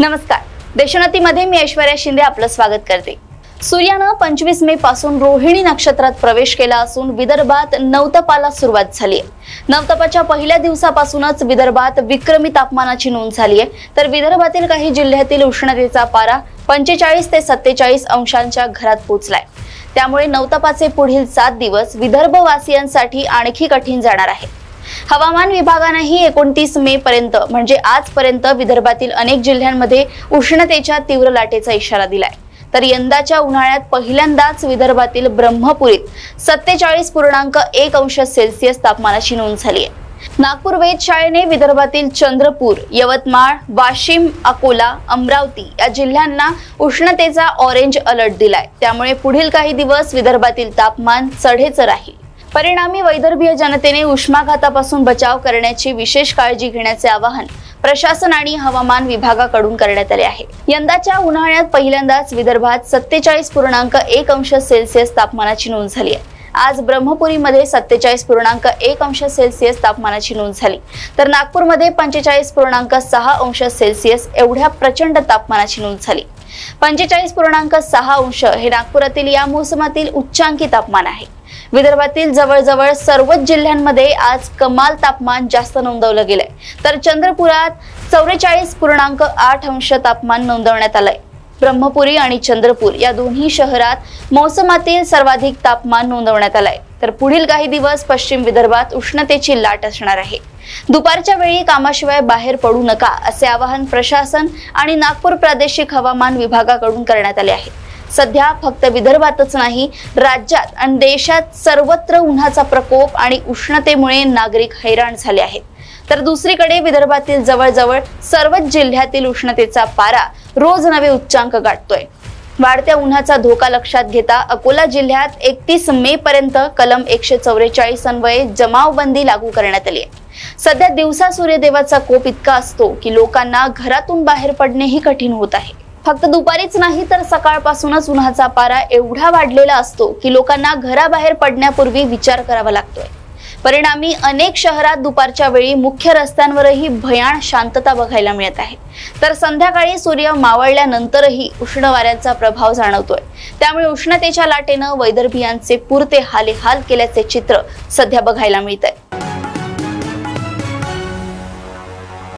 नमस्कार, देशोन्नतीमध्ये मी ऐश्वर्या शिंदे आपलं स्वागत करते। सूर्यानं 25 मे पासून रोहिणी नक्षत्रात प्रवेश केला असून विदर्भात नवतपाला सुरुवात झाली आहे। नवतपाच्या पहिल्या दिवसापासूनच विदर्भात विक्रमी तापमानाची नोंद झाली आहे, तर विदर्भातील काही जिल्ह्यातील उष्णतेचा पारा 45 ते 47 अंशांच्या घरात पोहोचलाय। त्यामुळे नवतपाचे पुढील 7 दिवस विदर्भवासियांसाठी आणखी कठीण जाणार आहे। हवामान विभागानेही 29 मे पर्यंत म्हणजे आजपर्यंत विदर्भातील अनेक जिल्ह्यांमध्ये उष्णतेच्या तीव्र लाटेचा इशारा दिलाय। तर यंदाच्या उन्हाळ्यात पहिल्यांदाच विदर्भातील ब्रह्मपुरीत 47.1 अंश सेल्सिअस तापमानाची नोंद झाली आहे। नागपूर वेधशाळेने विदर्भातील चंद्रपूर, यवतमाळ, वाशिम, अकोला, अमरावती या जिल्ह्यांना उष्णतेचा ऑरेंज अलर्ट दिलाय। त्यामुळे पुढील काही दिवस विदर्भातील तापमान चढेच राहील। परिणामी वैदर्भीय जनतेने उष्माघातापासून बचाव करण्याची विशेष काळजी घेण्याचे आवाहन प्रशासन आणि हवामान विभागाकडून करण्यात आले आहे। यंदाच्या उन्हाळ्यात पहिल्यांदाच विदर्भात 47.1 अंश सेल्सिअस तापमानाची नोंद झाली आहे। आज ब्रह्मपुरीमध्ये 47.1 अंश सेल्सिअस तापमानाची नोंद झाली, तर नागपूरमध्ये 45.6 अंश सेल्सिअस एवढ्या प्रचंड तापमानाची नोंद झाली। 45.6 अंश हे नागपुरातील या मोसमातील उच्चांकी तापमान आहे। विदर्भातील जवळजवळ सर्वच जिल्ह्यांमध्ये आज कमाल तापमान जास्त नोंदवलं गेलंय, तर चंद्रपुरात 44.8 अंश तापमान नोंदवण्यात आलंय। ब्रह्मपुरी आणि चंद्रपूर या दोन्ही शहरात मोसमातील सर्वाधिक तापमान नोंदवण्यात आलंय। तर पुढील काही दिवस पश्चिम विदर्भात उष्णतेची लाट असणार आहे। दुपारच्या वेळी कामाशिवाय बाहेर पडू नका असे आवाहन प्रशासन आणि नागपूर प्रादेशिक हवामान विभागाकडून करण्यात आले आहे। सध्या फक्त विदर्भातच नाही, राज्यात आणि देशात सर्वत्र उन्हाचा प्रकोप आणि उष्णतेमुळे नागरिक हैराण झाले आहेत। तर दुसरीकडे विदर्भातील जवळजवळ सर्वच जिल्ह्यातील उष्णतेचा पारा रोज नवे उच्चांक गाठतोय। वाढत्या उन्हाचा धोका लक्षात घेता अकोला जिल्ह्यात 31 मे पर्यंत कलम 144 अन्वये जमावबंदी लागू करण्यात आली आहे। सध्या दिवसा सूर्यदेवाचा कोप इतका असतो की लोकांना घरातून बाहेर पडणेही कठीण होत आहे। फक्त दुपारीच नाही तर सकाळपासूनच उन्हाचा पारा एवढा वाढलेला असतो की लोकांना घराबाहेर पडण्यापूर्वी विचार करावा लागतोय। परिणामी अनेक शहरात दुपारच्या वेळी मुख्य रस्त्यांवरही भयान शांतता बघायला मिळत आहे, तर संध्याकाळी सूर्य मावळल्यानंतरही उष्ण वाऱ्याचा प्रभाव जाणवतोय। त्यामुळे उष्णतेच्या लाटेनं वैदर्भियांचे पुरते हाल केल्याचे चित्र सध्या बघायला मिळत आहे।